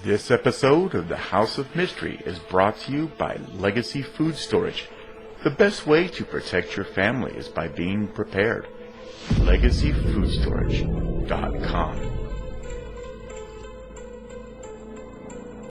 This episode of the House of Mystery is brought to you by Legacy Food Storage. The best way to protect your family is by being prepared. LegacyFoodStorage.com.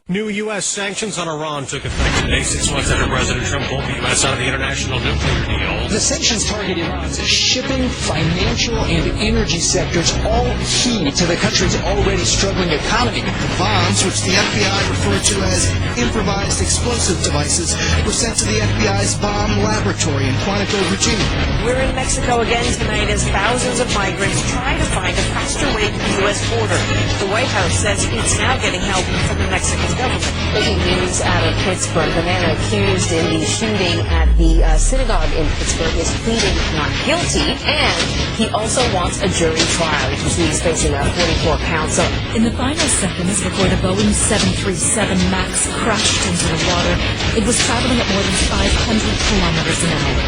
New U.S. sanctions on Iran took effect today, 6 months after President Trump pulled the U.S. out of the international nuclear deal. The sanctions target Iran's shipping, financial, and energy sectors, all key to the country's already struggling economy. The bombs, which the FBI referred to as improvised explosive devices, were sent to the FBI's bomb laboratory in Quantico, Virginia. We're in Mexico again tonight as thousands of migrants try to find a faster way to the U.S. border. The White House says it's now getting help from the Mexican government. Breaking news out of Pittsburgh. The man accused in the shooting at the synagogue in Pittsburgh is pleading not guilty, and he also wants a jury trial. You can see he's facing 44 counts. In the final seconds before the Boeing 737 MAX crashed into the water, it was traveling at more than 500 kilometers an hour.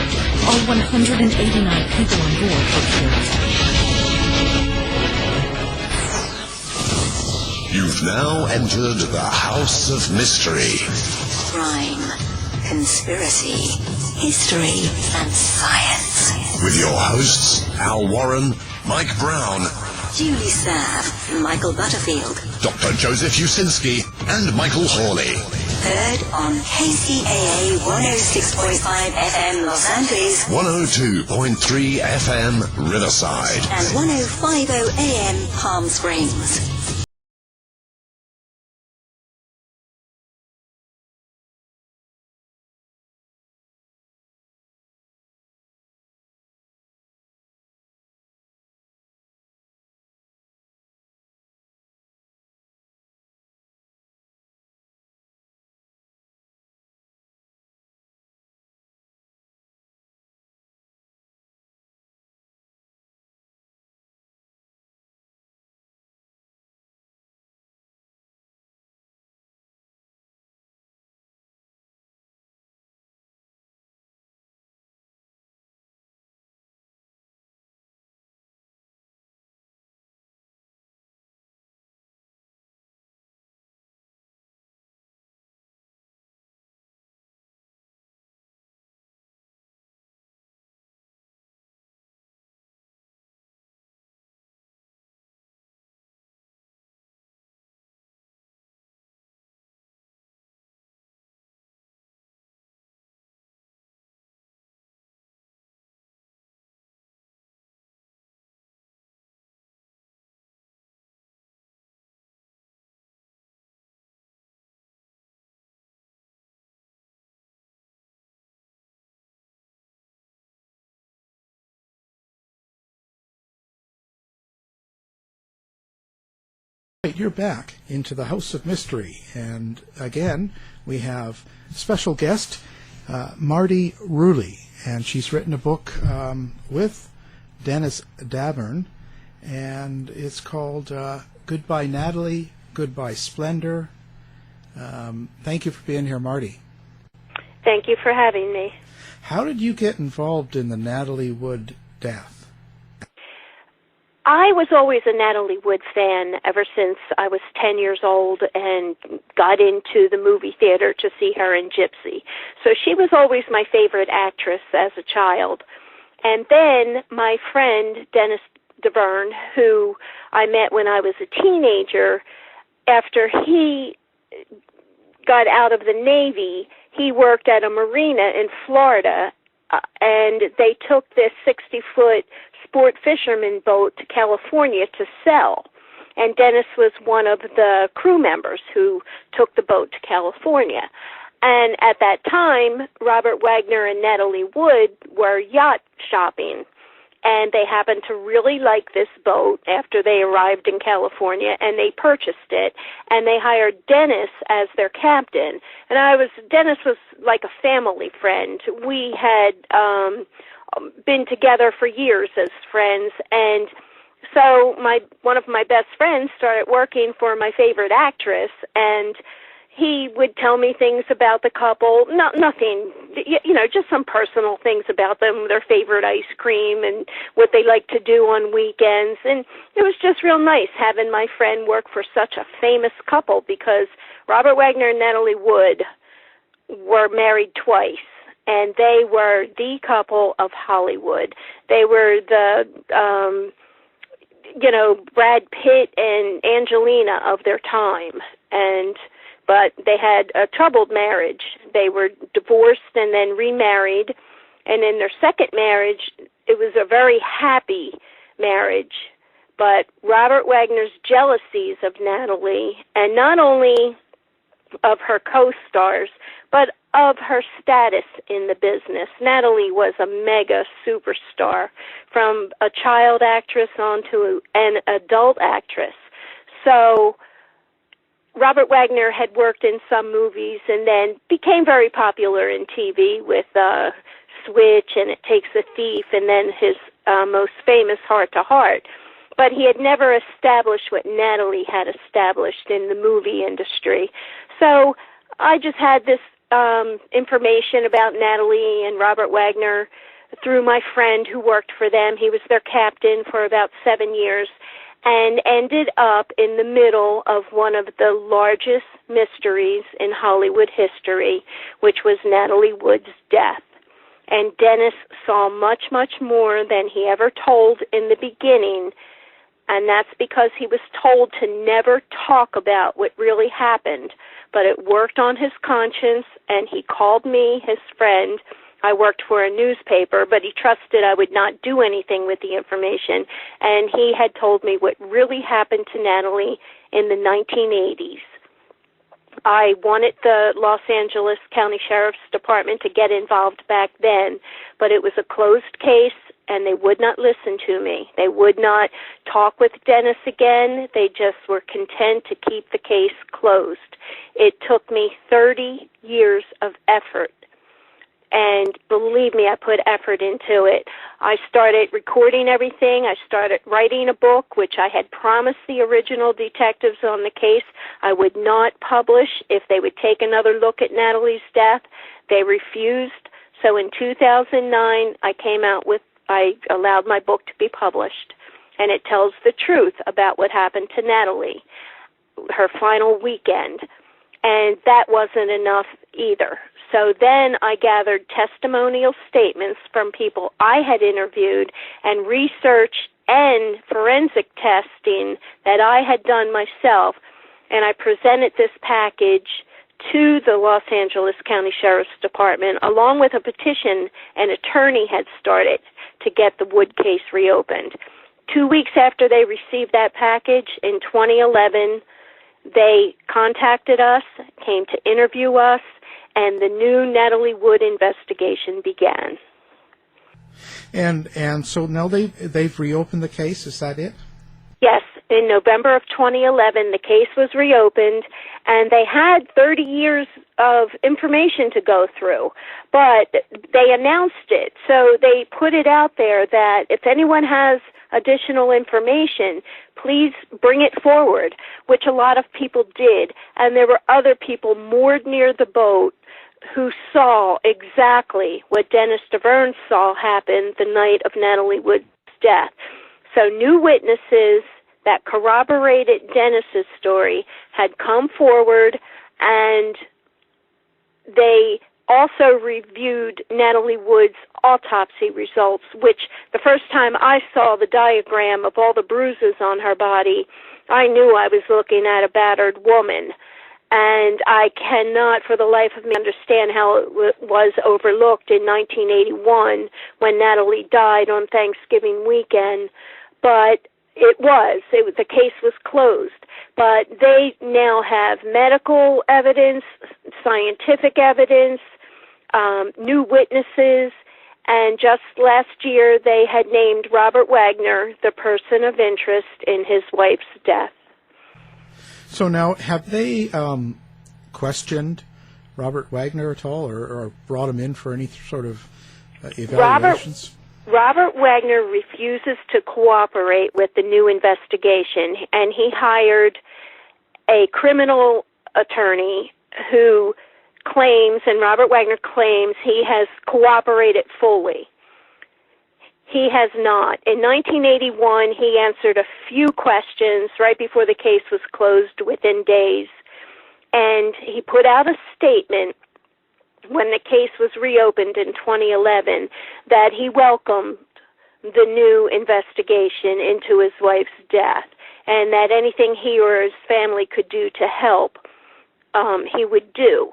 All 189 people on board were killed. You've now entered the House of Mystery. Crime, conspiracy, history, and science. With your hosts, Al Warren, Mike Brown, Julie Sav, Michael Butterfield, Dr. Joseph Usinski, and Michael Hawley. Heard on KCAA 106.5 FM Los Angeles, 102.3 FM Riverside, and 105.0 AM Palm Springs. You're back into the House of Mystery, and again we have special guest Marti Rulli, and she's written a book with Dennis Davern, and it's called Goodbye Natalie, Goodbye Splendour. Thank you for being here, Marti. Thank you for having me. How did you get involved in the Natalie Wood death? I was always a Natalie Wood fan ever since I was 10 years old and got into the movie theater to see her in Gypsy. So she was always my favorite actress as a child. And then my friend, Dennis Davern, who I met when I was a teenager, after he got out of the Navy, he worked at a marina in Florida, and they took this 60-foot sport fisherman boat to California to sell. And Dennis was one of the crew members who took the boat to California. And at that time, Robert Wagner and Natalie Wood were yacht shopping. And they happened to really like this boat after they arrived in California, and they purchased it. And they hired Dennis as their captain. And Dennis was like a family friend. We had been together for years as friends, and so one of my best friends started working for my favorite actress, and he would tell me things about the couple, nothing, just some personal things about them, their favorite ice cream and what they like to do on weekends. And it was just real nice having my friend work for such a famous couple, because Robert Wagner and Natalie Wood were married twice, and they were the couple of Hollywood. They were the, Brad Pitt and Angelina of their time, but they had a troubled marriage. They were divorced and then remarried, and in their second marriage, it was a very happy marriage. But Robert Wagner's jealousies of Natalie, and not only of her co-stars, but of her status in the business. Natalie was a mega superstar, from a child actress on to an adult actress. So Robert Wagner had worked in some movies and then became very popular in TV with Switch and It Takes a Thief, and then his most famous Heart to Heart. But he had never established what Natalie had established in the movie industry. So I just had this information about Natalie and Robert Wagner through my friend who worked for them. He was their captain for about 7 years, and ended up in the middle of one of the largest mysteries in Hollywood history, which was Natalie Wood's death. And Dennis saw much, much more than he ever told in the beginning, and that's because he was told to never talk about what really happened. But it worked on his conscience, and he called me, his friend. I worked for a newspaper, but he trusted I would not do anything with the information, and he had told me what really happened to Natalie in the 1980s. I wanted the Los Angeles County Sheriff's Department to get involved back then, but it was a closed case, and they would not listen to me. They would not talk with Dennis again. They just were content to keep the case closed. It took me 30 years of effort, and believe me, I put effort into it. I started recording everything. I started writing a book, which I had promised the original detectives on the case I would not publish if they would take another look at Natalie's death. They refused. So in 2009, I allowed my book to be published, and it tells the truth about what happened to Natalie, her final weekend. And that wasn't enough either. So then I gathered testimonial statements from people I had interviewed and research and forensic testing that I had done myself, and I presented this package to the Los Angeles County Sheriff's Department, along with a petition an attorney had started to get the Wood case reopened. 2 weeks after they received that package, in 2011, they contacted us, came to interview us, and the new Natalie Wood investigation began. And so now they've reopened the case, is that it? Yes, in November of 2011, the case was reopened, and they had 30 years of information to go through, but they announced it. So they put it out there that if anyone has additional information, please bring it forward, which a lot of people did, and there were other people moored near the boat who saw exactly what Dennis Davern saw happen the night of Natalie Wood's death. So new witnesses that corroborated Dennis's story had come forward, and they also reviewed Natalie Wood's autopsy results, which the first time I saw the diagram of all the bruises on her body, I knew I was looking at a battered woman. And I cannot for the life of me understand how it was overlooked in 1981 when Natalie died on Thanksgiving weekend. But the case was closed. But they now have medical evidence, scientific evidence, new witnesses, and just last year they had named Robert Wagner the person of interest in his wife's death. So now, have they questioned Robert Wagner at all, or brought him in for any sort of evaluations? Robert Wagner refuses to cooperate with the new investigation, and he hired a criminal attorney who claims, and Robert Wagner claims, he has cooperated fully. He has not. In 1981, he answered a few questions right before the case was closed within days, and he put out a statement when the case was reopened in 2011 that he welcomed the new investigation into his wife's death, and that anything he or his family could do to help, he would do,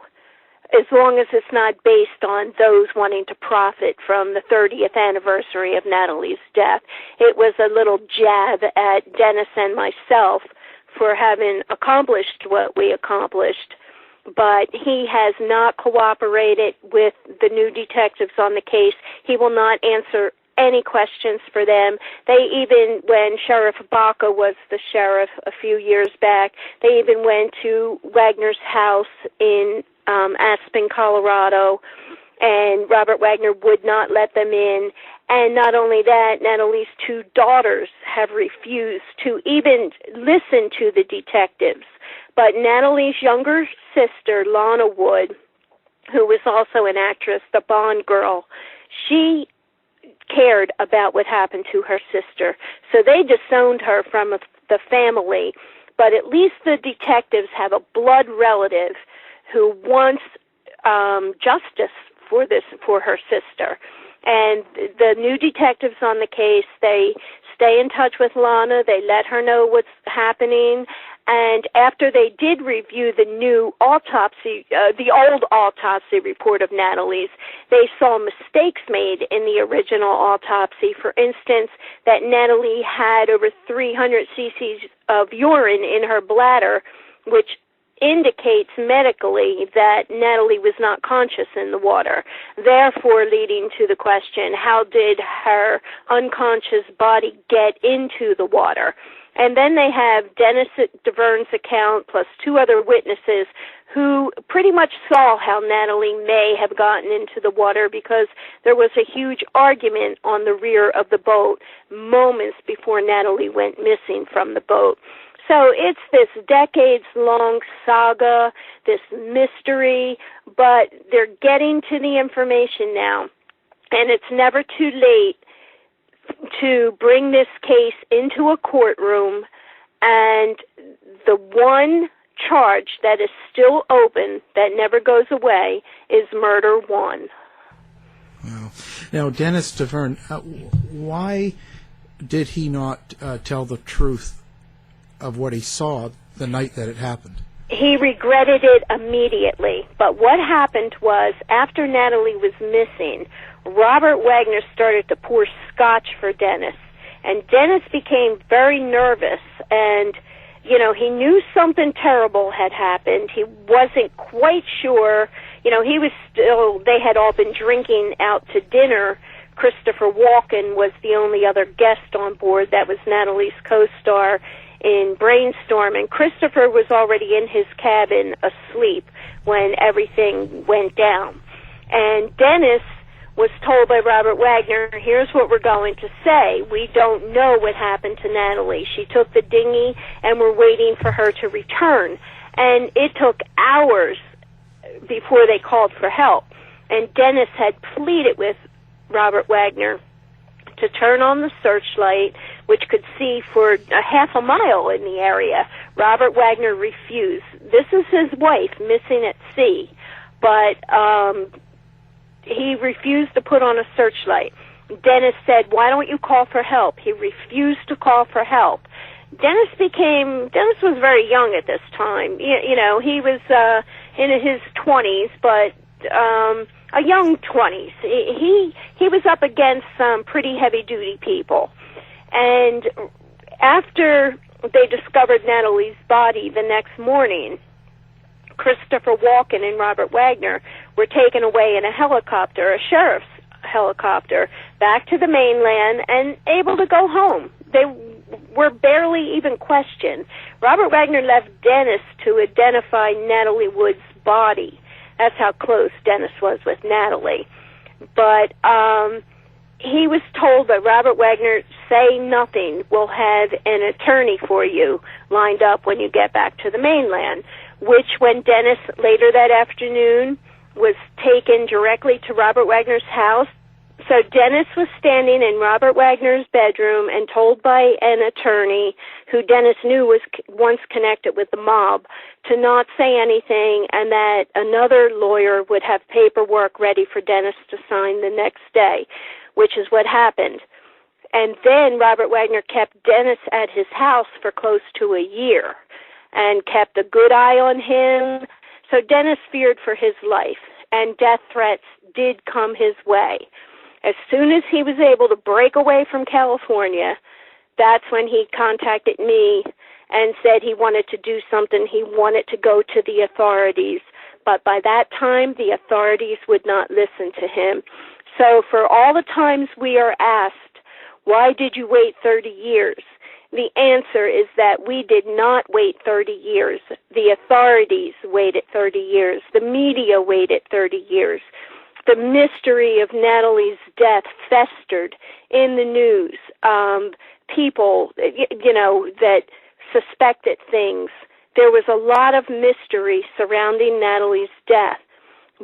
as long as it's not based on those wanting to profit from the 30th anniversary of Natalie's death. It was a little jab at Dennis and myself for having accomplished what we accomplished, but he has not cooperated with the new detectives on the case. He will not answer any questions for them. They even, when Sheriff Baca was the sheriff a few years back, they even went to Wagner's house in Aspen, Colorado, and Robert Wagner would not let them in. And not only that, Natalie's two daughters have refused to even listen to the detectives. But Natalie's younger sister, Lana Wood, who was also an actress, the Bond girl, she cared about what happened to her sister. So they disowned her from the family. But at least the detectives have a blood relative who wants justice for her sister. And the new detectives on the case, they stay in touch with Lana. They let her know what's happening. And after they did review the new autopsy, the old autopsy report of Natalie's, they saw mistakes made in the original autopsy. For instance, that Natalie had over 300 cc's of urine in her bladder, which indicates medically that Natalie was not conscious in the water, therefore leading to the question, how did her unconscious body get into the water? And then they have Dennis Davern's account plus two other witnesses who pretty much saw how Natalie may have gotten into the water, because there was a huge argument on the rear of the boat moments before Natalie went missing from the boat. So it's this decades-long saga, this mystery, but they're getting to the information now, and it's never too late to bring this case into a courtroom, and the one charge that is still open, that never goes away, is murder one. Wow. Now, Dennis Davern, why did he not tell the truth of what he saw the night that it happened? He regretted it immediately. But what happened was, after Natalie was missing, Robert Wagner started to pour scotch for Dennis. And Dennis became very nervous, and, you know, he knew something terrible had happened. He wasn't quite sure. You know, he was still, they had all been drinking out to dinner. Christopher Walken was the only other guest on board. That was Natalie's co-star in Brainstorm, and Christopher was already in his cabin asleep when everything went down. And Dennis was told by Robert Wagner, here's what we're going to say. We don't know what happened to Natalie. She took the dinghy, and we're waiting for her to return. And it took hours before they called for help. And Dennis had pleaded with Robert Wagner to turn on the searchlight, which could see for a half a mile in the area. Robert Wagner refused. This is his wife missing at sea, but he refused to put on a searchlight. Dennis said, why don't you call for help? He refused to call for help. Dennis was very young at this time. You know, he was in his 20s, but a young 20s. He was up against some pretty heavy-duty people. And after they discovered Natalie's body the next morning, Christopher Walken and Robert Wagner were taken away in a helicopter, a sheriff's helicopter, back to the mainland and able to go home. They were barely even questioned. Robert Wagner left Dennis to identify Natalie Wood's body. That's how close Dennis was with Natalie. But he was told by Robert Wagner, say nothing. We'll have an attorney for you lined up when you get back to the mainland. which when Dennis, later that afternoon, was taken directly to Robert Wagner's house. So Dennis was standing in Robert Wagner's bedroom and told by an attorney who Dennis knew was once connected with the mob to not say anything, and that another lawyer would have paperwork ready for Dennis to sign the next day, which is what happened. And then Robert Wagner kept Dennis at his house for close to a year and kept a good eye on him. So Dennis feared for his life, and death threats did come his way. As soon as he was able to break away from California, that's when he contacted me and said he wanted to do something. He wanted to go to the authorities. But by that time, the authorities would not listen to him. So for all the times we are asked, why did you wait 30 years? The answer is that we did not wait 30 years. The authorities waited 30 years. The media waited 30 years. The mystery of Natalie's death festered in the news. People, that suspected things. There was a lot of mystery surrounding Natalie's death.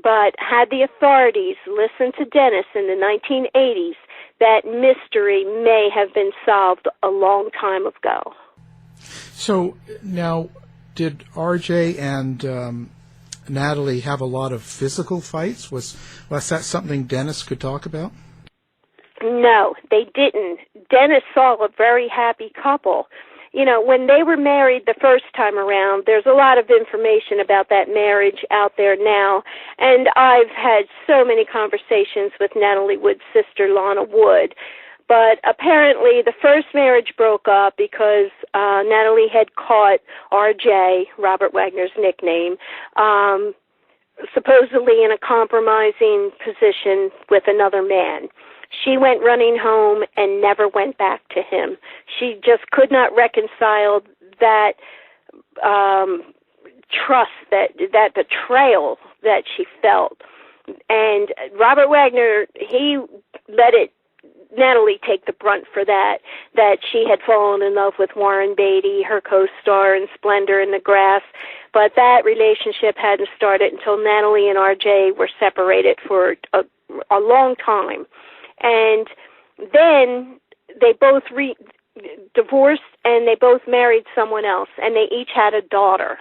But had the authorities listened to Dennis in the 1980s, that mystery may have been solved a long time ago. So now, did RJ and Natalie have a lot of physical fights? Was that something Dennis could talk about? No, they didn't. Dennis saw a very happy couple. You know, when they were married the first time around, there's a lot of information about that marriage out there now, and I've had so many conversations with Natalie Wood's sister, Lana Wood. But apparently the first marriage broke up because Natalie had caught RJ, Robert Wagner's nickname, supposedly in a compromising position with another man. She went running home and never went back to him. She just could not reconcile that trust, that betrayal that she felt. And Robert Wagner, he let Natalie take the brunt for that she had fallen in love with Warren Beatty, her co-star in Splendour in the Grass. But that relationship hadn't started until Natalie and RJ were separated for a long time. And then they both divorced, and they both married someone else, and they each had a daughter.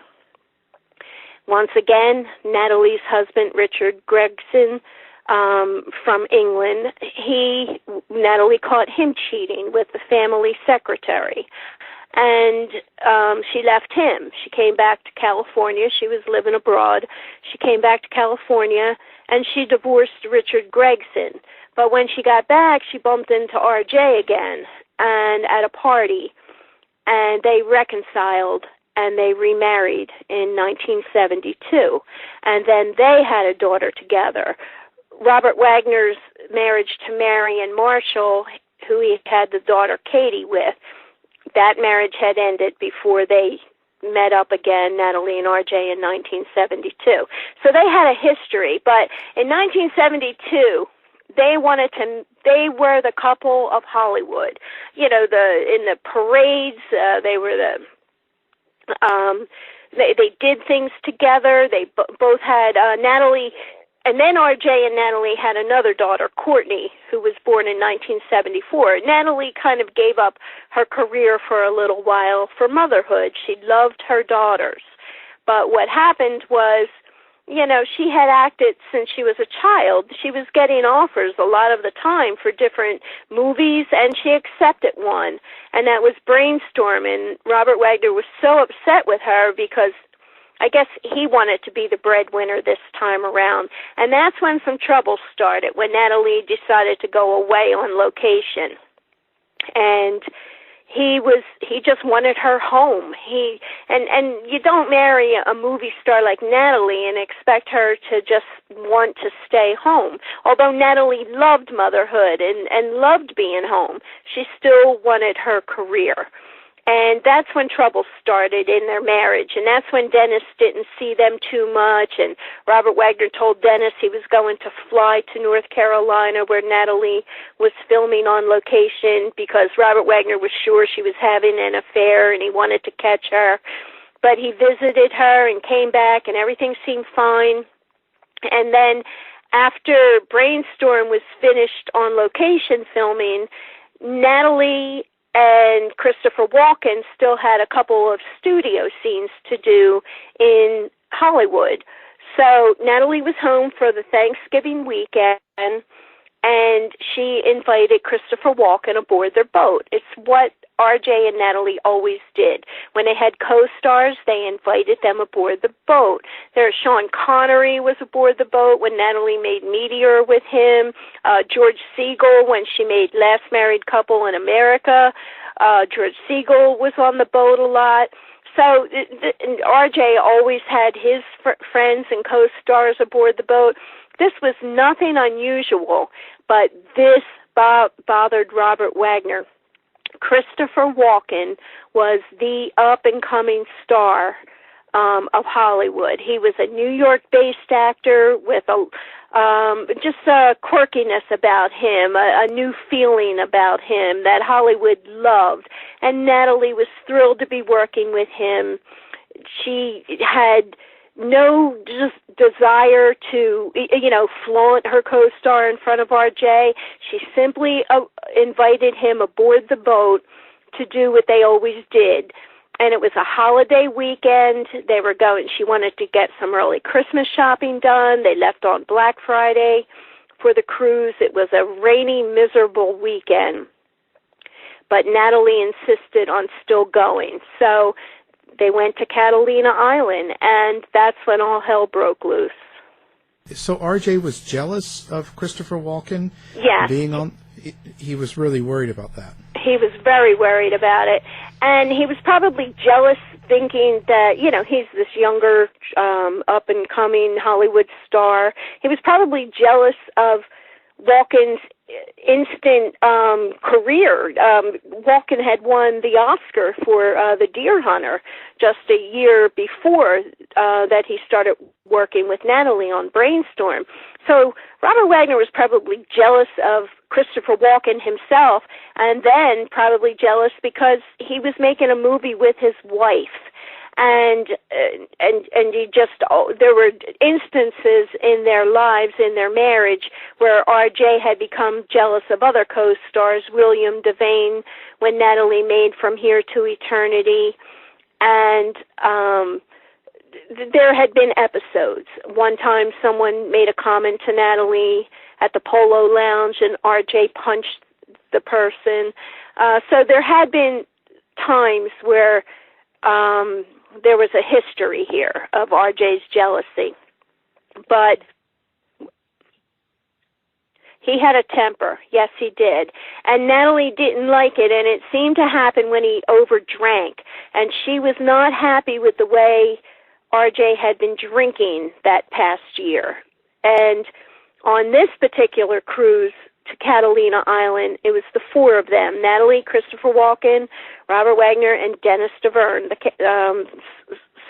Once again, Natalie's husband, Richard Gregson, from England, Natalie caught him cheating with the family secretary. And she left him. She came back to California. She was living abroad. She came back to California, and she divorced Richard Gregson. But when she got back, she bumped into RJ again, and at a party, and they reconciled, and they remarried in 1972. And then they had a daughter together. Robert Wagner's marriage to Marion Marshall, who he had the daughter Katie with, that marriage had ended before they met up again, Natalie and RJ, in 1972. So they had a history, but in 1972, they were the couple of Hollywood. You know, in the parades, they were they did things together. They both had Natalie. And then RJ and Natalie had another daughter, Courtney, who was born in 1974. Natalie kind of gave up her career for a little while for motherhood. She loved her daughters. But what happened was, you know, she had acted since she was a child. She was getting offers a lot of the time for different movies, and she accepted one, and that was Brainstorm. And Robert Wagner was so upset with her because I guess he wanted to be the breadwinner this time around. And that's when some trouble started, when Natalie decided to go away on location. And he just wanted her home. And you don't marry a movie star like Natalie and expect her to just want to stay home. Although Natalie loved motherhood and loved being home, she still wanted her career. And that's when trouble started in their marriage. And that's when Dennis didn't see them too much. And Robert Wagner told Dennis he was going to fly to North Carolina, where Natalie was filming on location, because Robert Wagner was sure she was having an affair and he wanted to catch her. but he visited her and came back, and everything seemed fine. And then after Brainstorm was finished on location filming, Natalie and Christopher Walken still had a couple of studio scenes to do in Hollywood. So Natalie was home for the Thanksgiving weekend, and she invited Christopher Walken aboard their boat. It's what RJ and Natalie always did. When they had co-stars, they invited them aboard the boat. Sean Connery was aboard the boat when Natalie made Meteor with him. George Segal, when she made Last Married Couple in America. George Segal was on the boat a lot. So RJ always had his friends and co-stars aboard the boat. This was nothing unusual, but this bothered Robert Wagner. Christopher Walken was the up-and-coming star of Hollywood. He was a New York-based actor with just a quirkiness about him, a new feeling about him that Hollywood loved. And Natalie was thrilled to be working with him. She had no desire to, flaunt her co-star in front of RJ. She simply invited him aboard the boat to do what they always did. And it was a holiday weekend. She wanted to get some early Christmas shopping done. They left on Black Friday for the cruise. It was a rainy, miserable weekend. But Natalie insisted on still going. So they went to Catalina Island, and that's when all hell broke loose. So RJ was jealous of Christopher Walken being on? He was really worried about that. He was very worried about it. And he was probably jealous, thinking that, he's this younger, up-and-coming Hollywood star. He was probably jealous of Walken's instant career. Walken had won the Oscar for The Deer Hunter just a year before that he started working with Natalie on Brainstorm. So Robert Wagner was probably jealous of Christopher Walken himself, and then probably jealous because he was making a movie with his wife. And there were instances in their lives, in their marriage, where RJ had become jealous of other co-stars, William Devane, when Natalie made From Here to Eternity, and there had been episodes. One time someone made a comment to Natalie at the Polo Lounge, and RJ punched the person. So there had been times where there was a history here of RJ's jealousy. But he had a temper. Yes, he did. And Natalie didn't like it, and it seemed to happen when he overdrank. And she was not happy with the way RJ had been drinking that past year. And on this particular cruise to Catalina Island, it was the four of them: Natalie, Christopher Walken, Robert Wagner, and Dennis Davern, the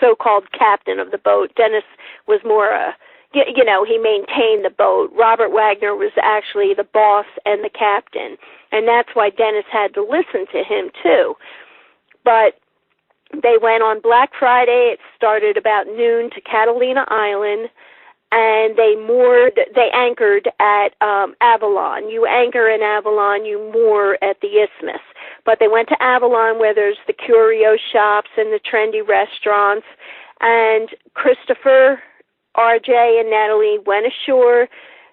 so-called captain of the boat. Dennis was more he maintained the boat. Robert Wagner was actually the boss and the captain, and that's why Dennis had to listen to him too. But they went on Black Friday. It started about noon to Catalina Island, and they anchored at Avalon. You anchor in Avalon, you moor at the Isthmus. But they went to Avalon, where there's the curio shops and the trendy restaurants. And Christopher, RJ, and Natalie went ashore.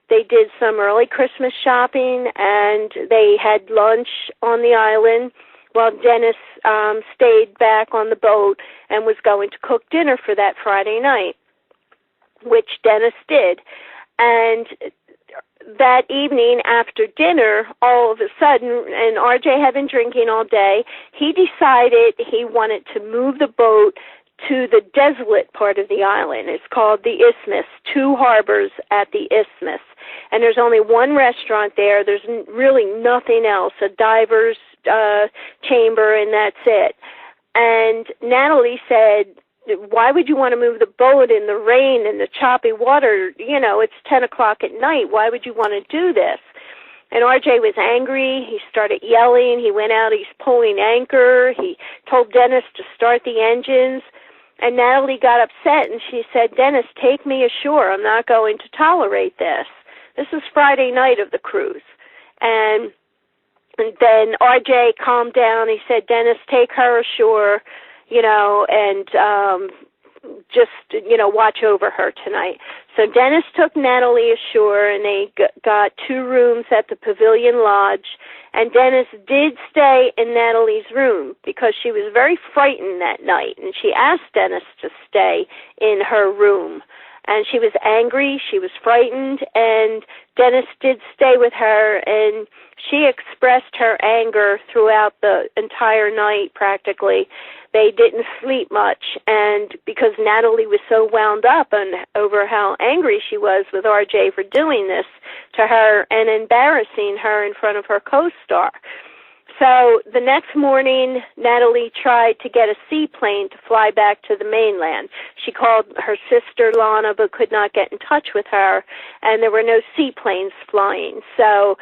They did some early Christmas shopping, and they had lunch on the island, while Dennis stayed back on the boat and was going to cook dinner for that Friday night, which Dennis did. And that evening after dinner, all of a sudden, and RJ had been drinking all day, he decided he wanted to move the boat to the desolate part of the island. It's called the Isthmus, 2 harbors at the Isthmus. And there's only one restaurant there. There's really nothing else, a diver's chamber, and that's it. And Natalie said, why would you want to move the boat in the rain and the choppy water? It's 10 o'clock at night. Why would you want to do this? And RJ was angry. He started yelling. He went out. He's pulling anchor. He told Dennis to start the engines. And Natalie got upset, and she said, Dennis, take me ashore. I'm not going to tolerate this. This is Friday night of the cruise. And then RJ calmed down. He said, Dennis, take her ashore, and just, watch over her tonight. So Dennis took Natalie ashore, and they got 2 rooms at the Pavilion Lodge. And Dennis did stay in Natalie's room because she was very frightened that night. And she asked Dennis to stay in her room. And she was angry, she was frightened, and Dennis did stay with her, and she expressed her anger throughout the entire night practically. They didn't sleep much, and because Natalie was so wound up over how angry she was with RJ for doing this to her and embarrassing her in front of her co-star. So the next morning, Natalie tried to get a seaplane to fly back to the mainland. She called her sister Lana but could not get in touch with her, and there were no seaplanes flying. So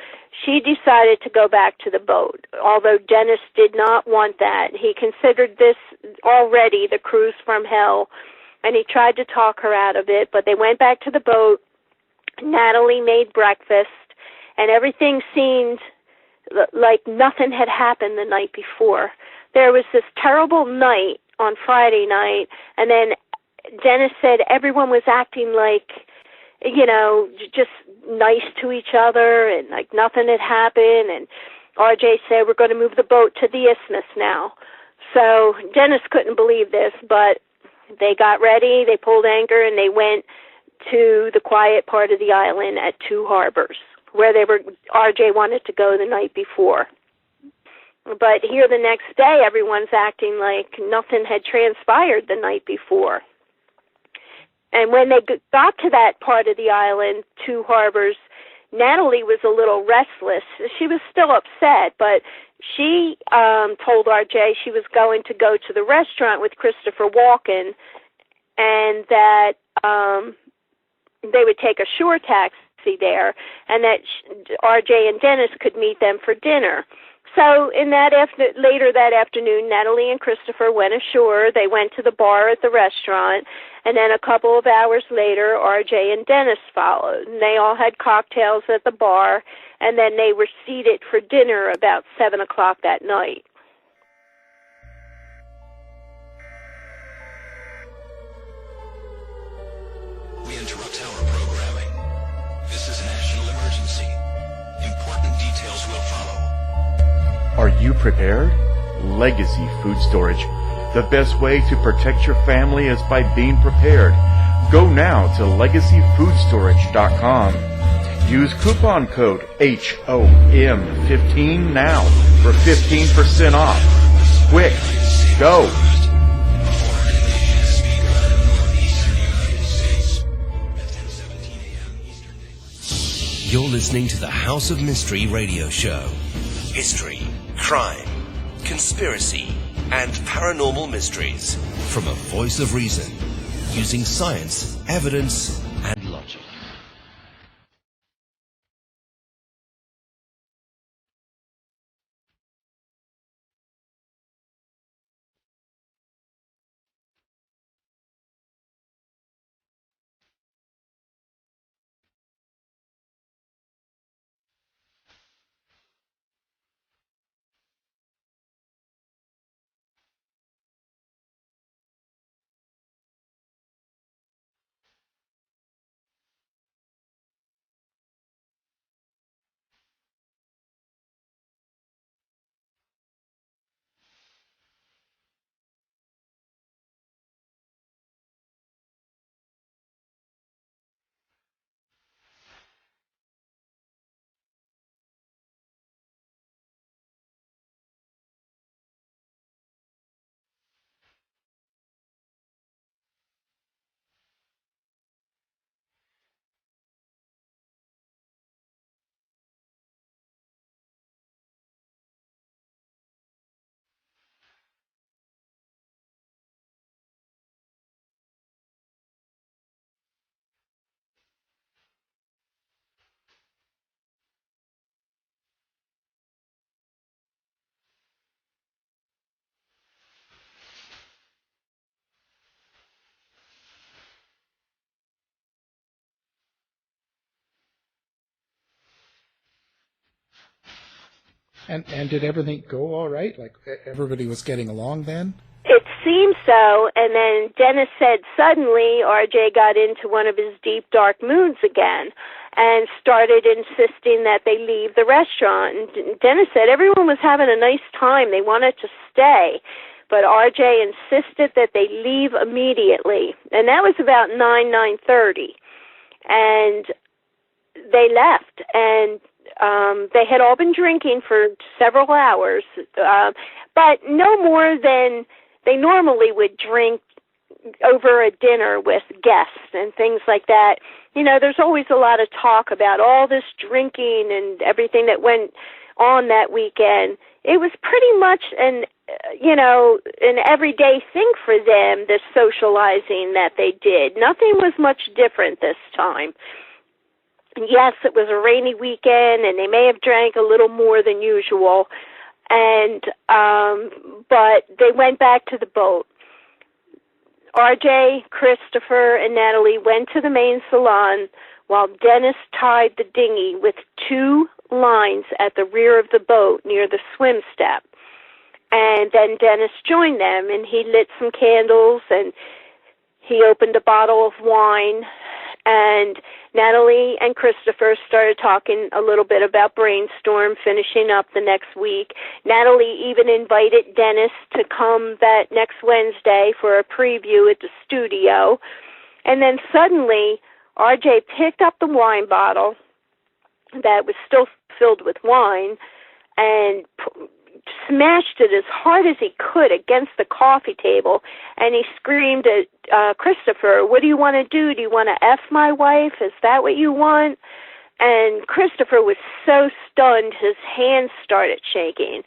she decided to go back to the boat, although Dennis did not want that. He considered this already the cruise from hell, and he tried to talk her out of it, but they went back to the boat. Natalie made breakfast, and everything seemed like nothing had happened the night before. There was this terrible night on Friday night, and then Dennis said everyone was acting like, just nice to each other, and like nothing had happened, and RJ said, we're going to move the boat to the isthmus now. So Dennis couldn't believe this, but they got ready, they pulled anchor, and they went to the quiet part of the island at 2 Harbors, where RJ wanted to go the night before. But here the next day, everyone's acting like nothing had transpired the night before. And when they got to that part of the island, 2 Harbors, Natalie was a little restless. She was still upset, but she told RJ she was going to go to the restaurant with Christopher Walken, and that they would take a shore taxi there, and that RJ and Dennis could meet them for dinner. So later that afternoon, Natalie and Christopher went ashore. They went to the bar at the restaurant, and then a couple of hours later, RJ and Dennis followed. And they all had cocktails at the bar, and then they were seated for dinner about 7 o'clock that night. We interrupt our programming. This is a national emergency. Important details will follow. Are you prepared? Legacy Food Storage. The best way to protect your family is by being prepared. Go now to legacyfoodstorage.com. Use coupon code HOM15 now for 15% off. Quick, go! You're listening to the House of Mystery radio show. History, crime, conspiracy, and paranormal mysteries from a voice of reason, using science, evidence, and logic. And did everything go all right? Like, everybody was getting along then? It seemed so, and then Dennis said suddenly RJ got into one of his deep, dark moods again and started insisting that they leave the restaurant. And Dennis said everyone was having a nice time. They wanted to stay. But RJ insisted that they leave immediately. And that was about 9:30. And they left. And they had all been drinking for several hours, but no more than they normally would drink over a dinner with guests and things like that. You know, there's always a lot of talk about all this drinking and everything that went on that weekend. It was pretty much an everyday thing for them, this socializing that they did. Nothing was much different this time. Yes, it was a rainy weekend, and they may have drank a little more than usual, and but they went back to the boat. RJ, Christopher, and Natalie went to the main salon while Dennis tied the dinghy with 2 lines at the rear of the boat near the swim step. And then Dennis joined them, and he lit some candles, and he opened a bottle of wine, and Natalie and Christopher started talking a little bit about Brainstorm, finishing up the next week. Natalie even invited Dennis to come that next Wednesday for a preview at the studio. And then suddenly, RJ picked up the wine bottle that was still filled with wine and smashed it as hard as he could against the coffee table, and he screamed at Christopher, "What do you want to do? Do you want to F my wife? Is that what you want?" And Christopher was so stunned, his hands started shaking.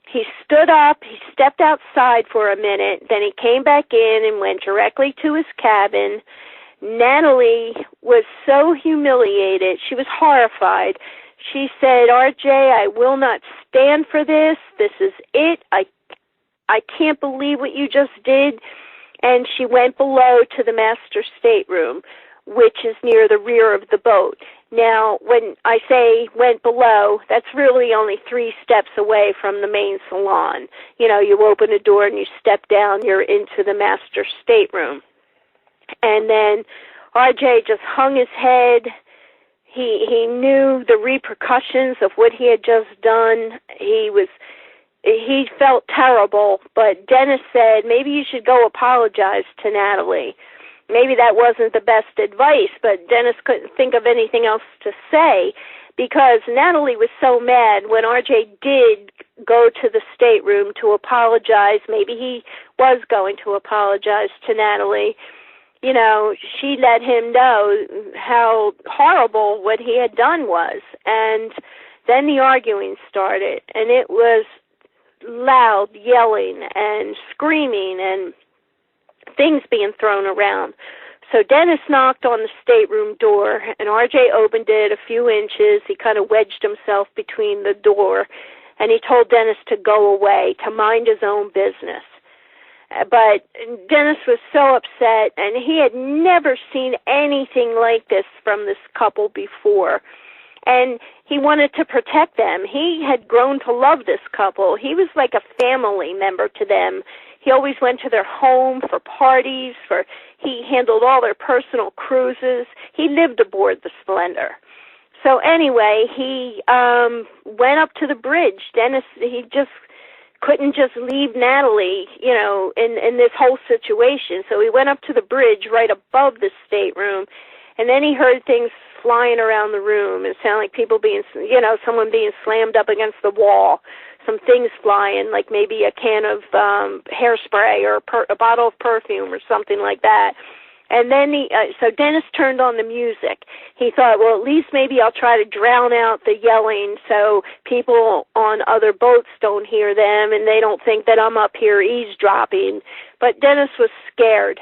He stood up, he stepped outside for a minute, then he came back in and went directly to his cabin. Natalie was so humiliated. She was horrified. She said, "RJ, I will not stand for this. This is it. I can't believe what you just did." And she went below to the master stateroom, which is near the rear of the boat. Now, when I say went below, that's really only 3 steps away from the main salon. You know, you open a door and you step down, you're into the master stateroom. And then RJ just hung his head. He knew the repercussions of what he had just done. He felt terrible, but Dennis said, maybe you should go apologize to Natalie. Maybe that wasn't the best advice, but Dennis couldn't think of anything else to say because Natalie was so mad when RJ did go to the stateroom to apologize. Maybe he was going to apologize to Natalie. You know, she let him know how horrible what he had done was. And then the arguing started, and it was loud yelling and screaming and things being thrown around. So Dennis knocked on the stateroom door, and RJ opened it a few inches. He kind of wedged himself between the door, and he told Dennis to go away, to mind his own business. But Dennis was so upset, and he had never seen anything like this from this couple before. And he wanted to protect them. He had grown to love this couple. He was like a family member to them. He always went to their home for parties. He handled all their personal cruises. He lived aboard the Splendor. So anyway, he went up to the bridge. Dennis, he just couldn't just leave Natalie, you know, in this whole situation. So he went up to the bridge right above the stateroom, and then he heard things flying around the room. It sounded like people being, you know, someone being slammed up against the wall, some things flying, like maybe a can of hairspray or a bottle of perfume or something like that. And then so Dennis turned on the music. He thought, well, at least maybe I'll try to drown out the yelling so people on other boats don't hear them and they don't think that I'm up here eavesdropping. But Dennis was scared.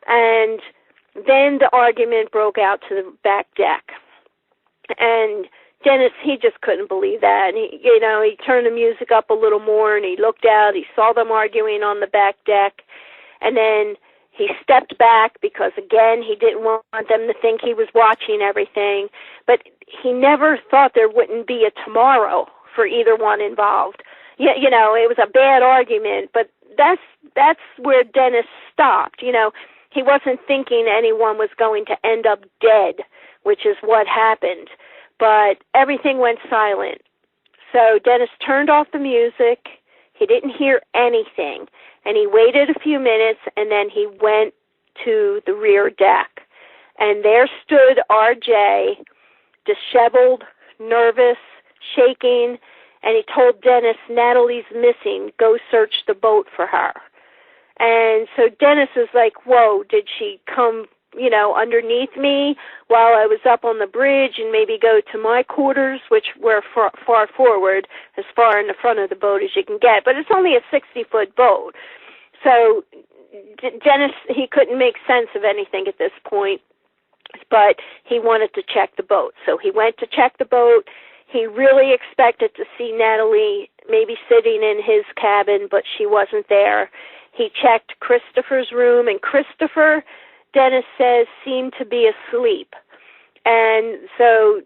And then the argument broke out to the back deck. And Dennis, he just couldn't believe that. And he turned the music up a little more and he looked out. He saw them arguing on the back deck. And then he stepped back because, again, he didn't want them to think he was watching everything. But he never thought there wouldn't be a tomorrow for either one involved. You know, it was a bad argument, but that's where Dennis stopped. You know, he wasn't thinking anyone was going to end up dead, which is what happened. But everything went silent. So Dennis turned off the music. He didn't hear anything. And he waited a few minutes, and then he went to the rear deck. And there stood R.J., disheveled, nervous, shaking, and he told Dennis, Natalie's missing, go search the boat for her. And so Dennis is like, whoa, did she come, you know, underneath me while I was up on the bridge and maybe go to my quarters, which were far forward, as far in the front of the boat as you can get. But it's only a 60-foot boat. So Dennis, he couldn't make sense of anything at this point, but he wanted to check the boat. So he went to check the boat. He really expected to see Natalie maybe sitting in his cabin, but she wasn't there. He checked Christopher's room, and Christopher, Dennis says, seemed to be asleep. And so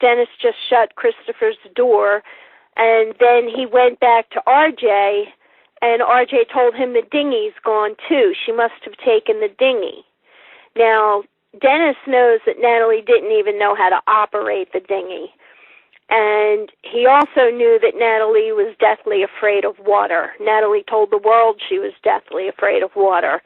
Dennis just shut Christopher's door, and then he went back to RJ, and RJ told him the dinghy's gone too. She must have taken the dinghy. Now, Dennis knows that Natalie didn't even know how to operate the dinghy. And he also knew that Natalie was deathly afraid of water. Natalie told the world she was deathly afraid of water.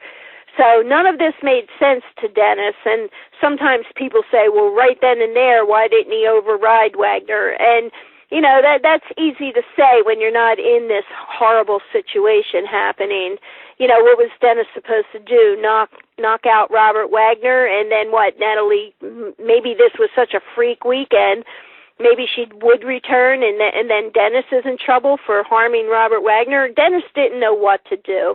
So none of this made sense to Dennis, and sometimes people say, well, right then and there, why didn't he override Wagner? And, you know, that's easy to say when you're not in this horrible situation happening. You know, what was Dennis supposed to do? Knock out Robert Wagner, and then what, Natalie, maybe this was such a freak weekend, maybe she would return, and then Dennis is in trouble for harming Robert Wagner. Dennis didn't know what to do,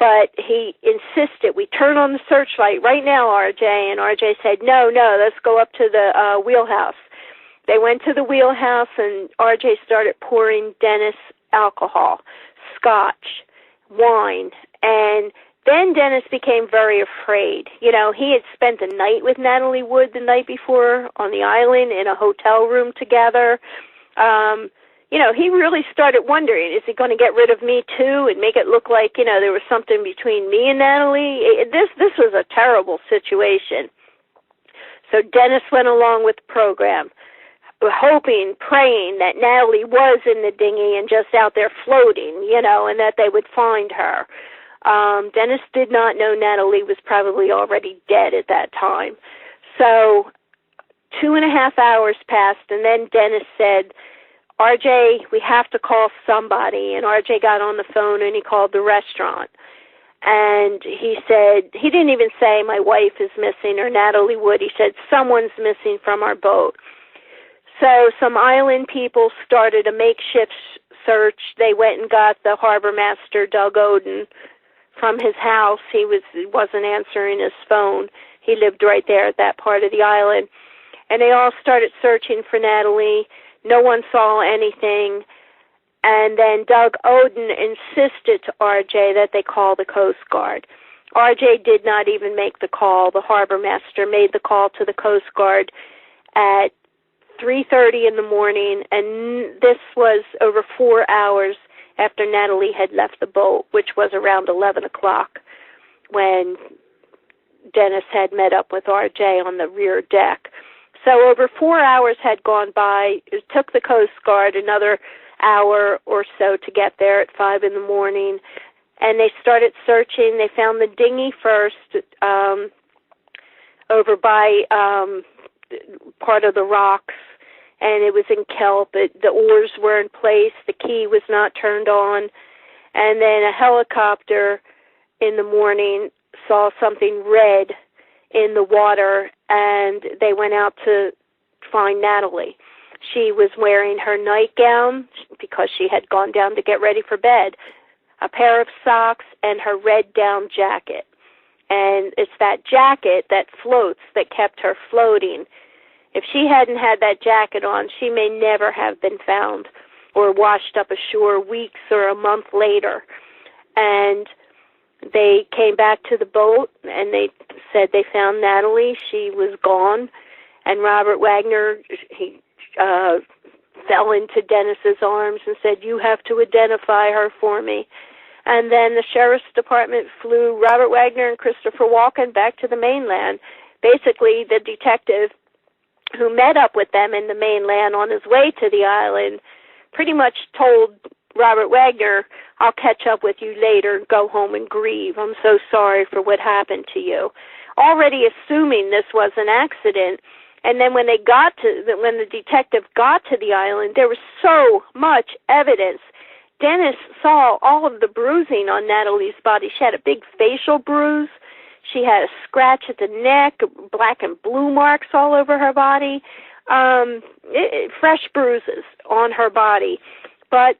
but he insisted, we turn on the searchlight right now, RJ, and RJ said, no, let's go up to the wheelhouse. They went to the wheelhouse, and RJ started pouring Dennis alcohol, scotch, wine, and then Dennis became very afraid. You know, he had spent the night with Natalie Wood the night before on the island in a hotel room together. You know, he really started wondering, is he going to get rid of me too and make it look like, you know, there was something between me and Natalie? This was a terrible situation. So Dennis went along with the program, hoping, praying that Natalie was in the dinghy and just out there floating, you know, and that they would find her. Dennis did not know Natalie was probably already dead at that time. So 2.5 hours passed, and then Dennis said, RJ, we have to call somebody. And RJ got on the phone and he called the restaurant. And he said, he didn't even say my wife is missing or Natalie Wood. He said, someone's missing from our boat. So some island people started a makeshift search. They went and got the harbor master, Doug Oden, from his house. He wasn't answering his phone. He lived right there at that part of the island. And they all started searching for Natalie. No one saw anything. And then Doug Oden insisted to RJ that they call the Coast Guard. RJ did not even make the call. The harbor master made the call to the Coast Guard at 3:30 in the morning, and this was over 4 hours after Natalie had left the boat, which was around 11 o'clock when Dennis had met up with RJ on the rear deck. So over 4 hours had gone by. It took the Coast Guard another hour or so to get there at 5 in the morning, and they started searching. They found the dinghy first over by part of the rocks, and it was in kelp. The oars were in place. The key was not turned on. And then a helicopter in the morning saw something red in the water, and they went out to find Natalie. She was wearing her nightgown because she had gone down to get ready for bed, a pair of socks, and her red down jacket. And it's that jacket that floats that kept her floating. If she hadn't had that jacket on, she may never have been found or washed up ashore weeks or a month later. And they came back to the boat, and they said they found Natalie. She was gone. And Robert Wagner, he fell into Dennis's arms and said, "You have to identify her for me." And then the sheriff's department flew Robert Wagner and Christopher Walken back to the mainland. Basically, the detective who met up with them in the mainland on his way to the island pretty much told Robert Wagner, "I'll catch up with you later, go home and grieve. I'm so sorry for what happened to you." Already assuming this was an accident. And then when the detective got to the island, there was so much evidence. Dennis saw all of the bruising on Natalie's body. She had a big facial bruise. She had a scratch at the neck, black and blue marks all over her body, fresh bruises on her body. But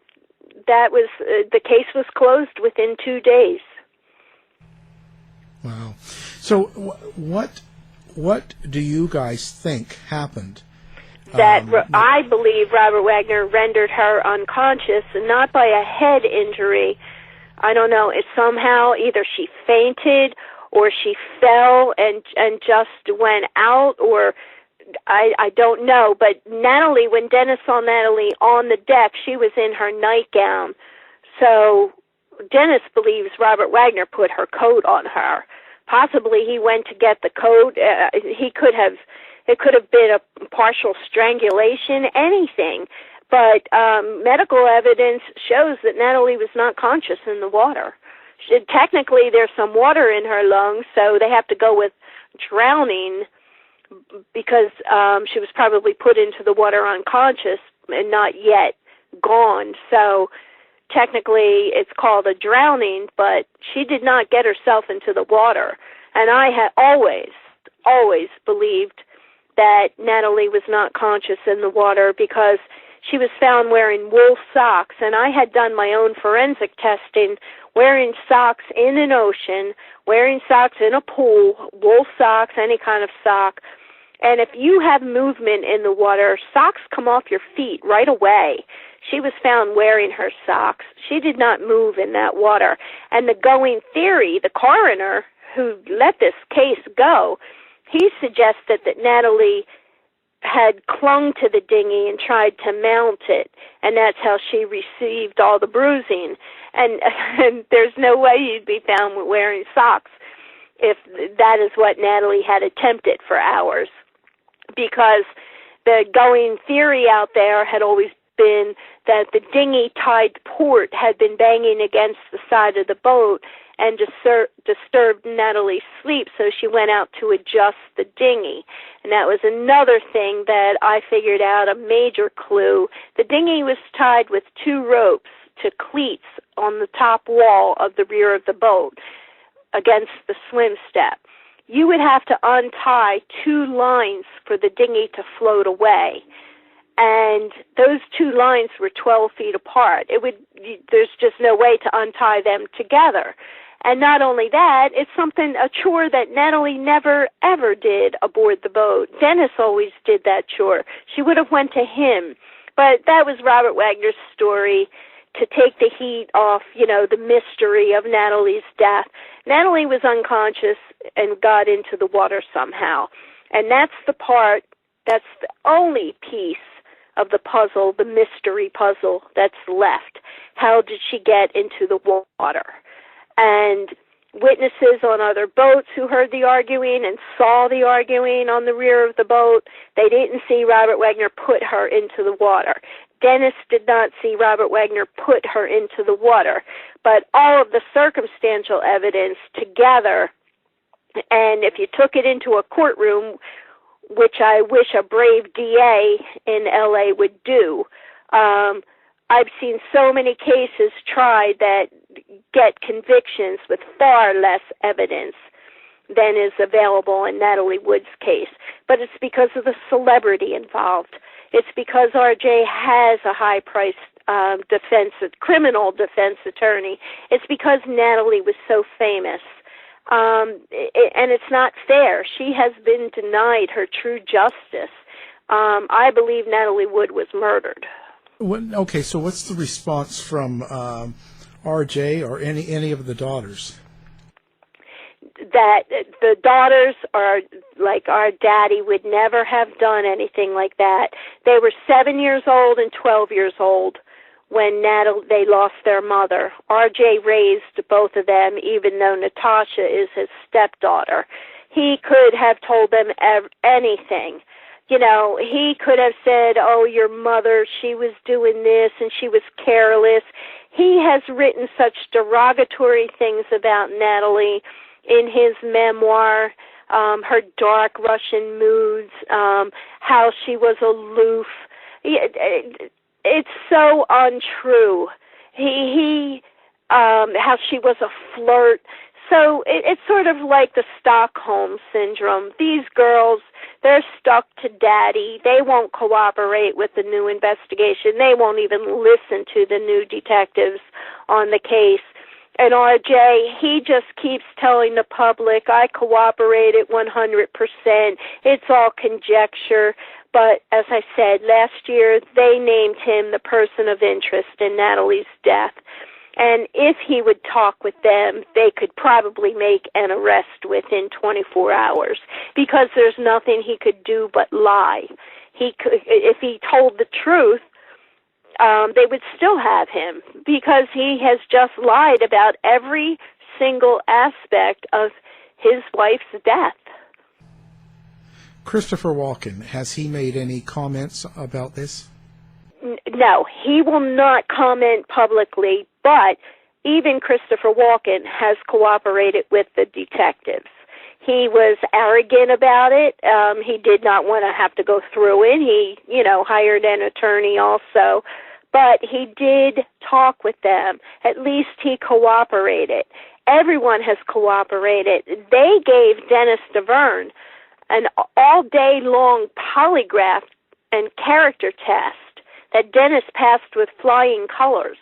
that was the case was closed within 2 days. Wow. So what do you guys think happened? That I believe Robert Wagner rendered her unconscious, not by a head injury. I don't know. It's somehow either she fainted or she fell and just went out, or I don't know. But Natalie, when Dennis saw Natalie on the deck, she was in her nightgown. So Dennis believes Robert Wagner put her coat on her. Possibly he went to get the coat. It could have been a partial strangulation, anything. But medical evidence shows that Natalie was not conscious in the water. Technically, there's some water in her lungs, so they have to go with drowning because she was probably put into the water unconscious and not yet gone. So technically, it's called a drowning, but she did not get herself into the water. And I had always believed that Natalie was not conscious in the water because she was found wearing wool socks, and I had done my own forensic testing, wearing socks in an ocean, wearing socks in a pool, wool socks, any kind of sock. And if you have movement in the water, socks come off your feet right away. She was found wearing her socks. She did not move in that water. And the going theory, the coroner who let this case go, he suggested that Natalie had clung to the dinghy and tried to mount it, and that's how she received all the bruising. And there's no way you'd be found wearing socks if that is what Natalie had attempted for hours, because the going theory out there had always been that the dinghy tied to port had been banging against the side of the boat and disturbed Natalie's sleep, so she went out to adjust the dinghy. And that was another thing that I figured out, a major clue. The dinghy was tied with 2 ropes to cleats on the top wall of the rear of the boat against the swim step. You would have to untie 2 lines for the dinghy to float away. And those 2 lines were 12 feet apart. There's just no way to untie them together. And not only that, it's a chore that Natalie never, ever did aboard the boat. Dennis always did that chore. She would have went to him. But that was Robert Wagner's story to take the heat off, the mystery of Natalie's death. Natalie was unconscious and got into the water somehow. And that's the only piece of the puzzle, the mystery puzzle that's left. How did she get into the water? And witnesses on other boats who heard the arguing and saw the arguing on the rear of the boat, they didn't see Robert Wagner put her into the water. Dennis did not see Robert Wagner put her into the water. But all of the circumstantial evidence together, and if you took it into a courtroom, which I wish a brave DA in L.A. would do, I've seen so many cases tried that get convictions with far less evidence than is available in Natalie Wood's case. But it's because of the celebrity involved. It's because R.J. has a high-priced criminal defense attorney. It's because Natalie was so famous. And it's not fair. She has been denied her true justice. I believe Natalie Wood was murdered. Okay, so what's the response from R.J. or any of the daughters? that the daughters are like, our daddy would never have done anything like that. They were 7 years old and 12 years old when they lost their mother. RJ raised both of them, even though Natasha is his stepdaughter. He could have told them anything. You know, he could have said, oh, your mother, she was doing this and she was careless. He has written such derogatory things about Natalie in his memoir, her dark Russian moods, how she was aloof. It's so untrue. How she was a flirt. So it's sort of like the Stockholm Syndrome. These girls, they're stuck to daddy. They won't cooperate with the new investigation. They won't even listen to the new detectives on the case. And RJ, he just keeps telling the public, I cooperated 100%. It's all conjecture. But as I said, last year they named him the person of interest in Natalie's death. And if he would talk with them, they could probably make an arrest within 24 hours, because there's nothing he could do but lie. If he told the truth, they would still have him, because he has just lied about every single aspect of his wife's death. Christopher Walken, has he made any comments about this? No, he will not comment publicly, but even Christopher Walken has cooperated with the detectives. He was arrogant about it. He did not want to have to go through it. He, hired an attorney also, but he did talk with them. At least he cooperated. Everyone has cooperated. They gave Dennis Davern an all-day-long polygraph and character test that Dennis passed with flying colors.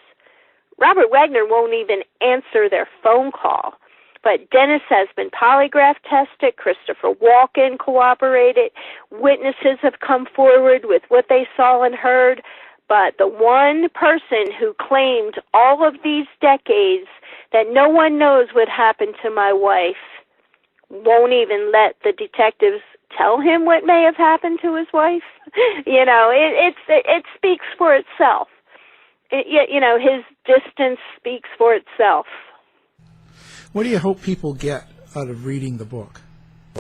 Robert Wagner won't even answer their phone call. But Dennis has been polygraph tested. Christopher Walken cooperated. Witnesses have come forward with what they saw and heard. But the one person who claimed all of these decades that no one knows what happened to my wife won't even let the detectives tell him what may have happened to his wife. It speaks for itself. His distance speaks for itself. What do you hope people get out of reading the book?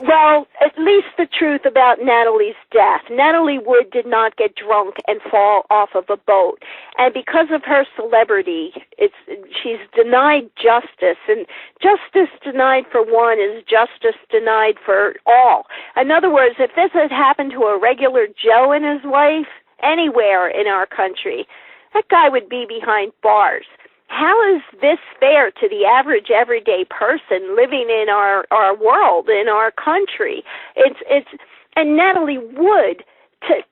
Well, at least the truth about Natalie's death. Natalie Wood did not get drunk and fall off of a boat. And because of her celebrity, she's denied justice. And justice denied for one is justice denied for all. In other words, if this had happened to a regular Joe and his wife anywhere in our country, that guy would be behind bars. How is this fair to the average everyday person living in our world, in our country? And Natalie Wood, to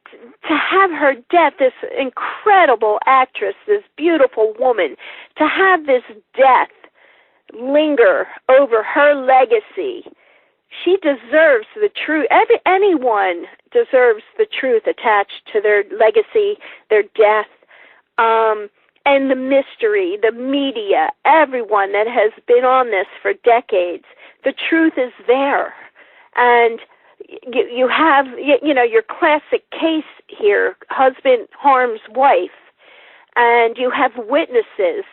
have her death, this incredible actress, this beautiful woman, to have this death linger over her legacy, she deserves the truth. Anyone deserves the truth attached to their legacy, their death. And the mystery, the media, everyone that has been on this for decades, the truth is there. And you have, your classic case here, husband harms wife, and you have witnesses.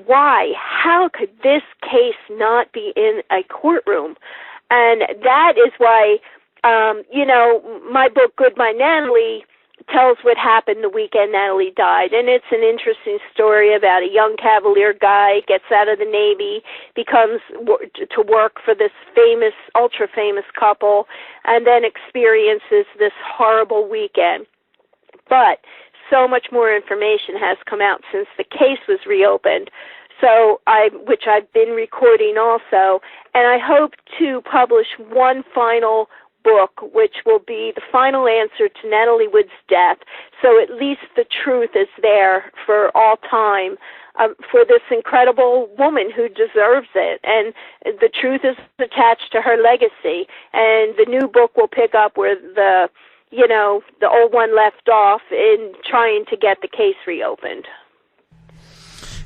Why? How could this case not be in a courtroom? And that is why, my book, Goodbye Natalie, tells what happened the weekend Natalie died. And it's an interesting story about a young Cavalier guy, gets out of the Navy, becomes to work for this famous, ultra-famous couple, and then experiences this horrible weekend. But so much more information has come out since the case was reopened, which I've been recording also, and I hope to publish one final book, which will be the final answer to Natalie Wood's death, so at least the truth is there for all time, for this incredible woman who deserves it, and the truth is attached to her legacy, and the new book will pick up where the old one left off in trying to get the case reopened.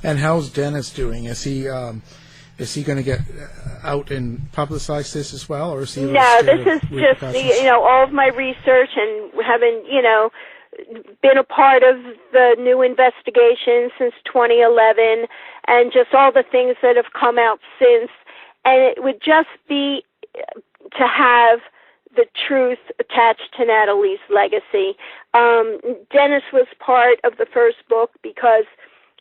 And how's Dennis doing? Is Is he going to get out and publicize this as well, or is he? No, this is just all of my research and having been a part of the new investigation since 2011, and just all the things that have come out since. And it would just be to have the truth attached to Natalie's legacy. Dennis was part of the first book because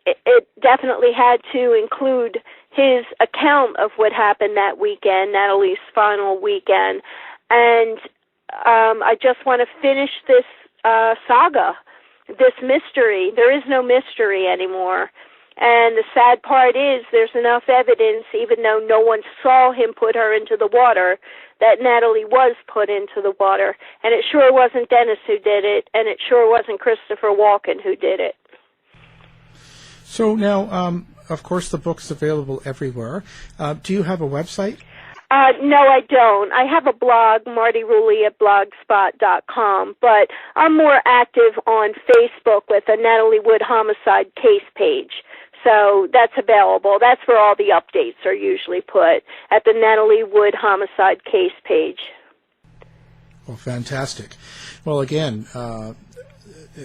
it definitely had to include his account of what happened that weekend, Natalie's final weekend. And I just want to finish this saga, this mystery. There is no mystery anymore. And the sad part is there's enough evidence, even though no one saw him put her into the water, that Natalie was put into the water. And it sure wasn't Dennis who did it, and it sure wasn't Christopher Walken who did it. So now, of course, the book's available everywhere. Do you have a website? No, I don't. I have a blog, Marti Rulli at blogspot.com, but I'm more active on Facebook with a Natalie Wood homicide case page. So that's available. That's where all the updates are usually put, at the Natalie Wood homicide case page. Well, fantastic. Well, again,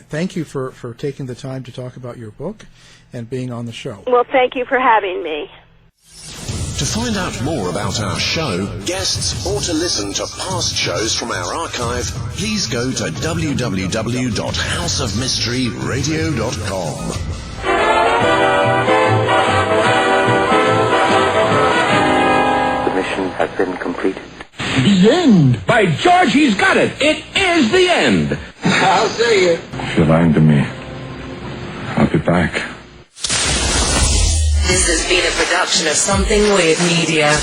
thank you for taking the time to talk about your book and being on the show. Well, thank you for having me. To find out more about our show, guests, or to listen to past shows from our archive, please go to www.houseofmysteryradio.com. The mission has been completed. The end! By George, he's got it! It is the end! I'll see you. If you're lying to me, I'll be back. This has been a production of Something Weird Media.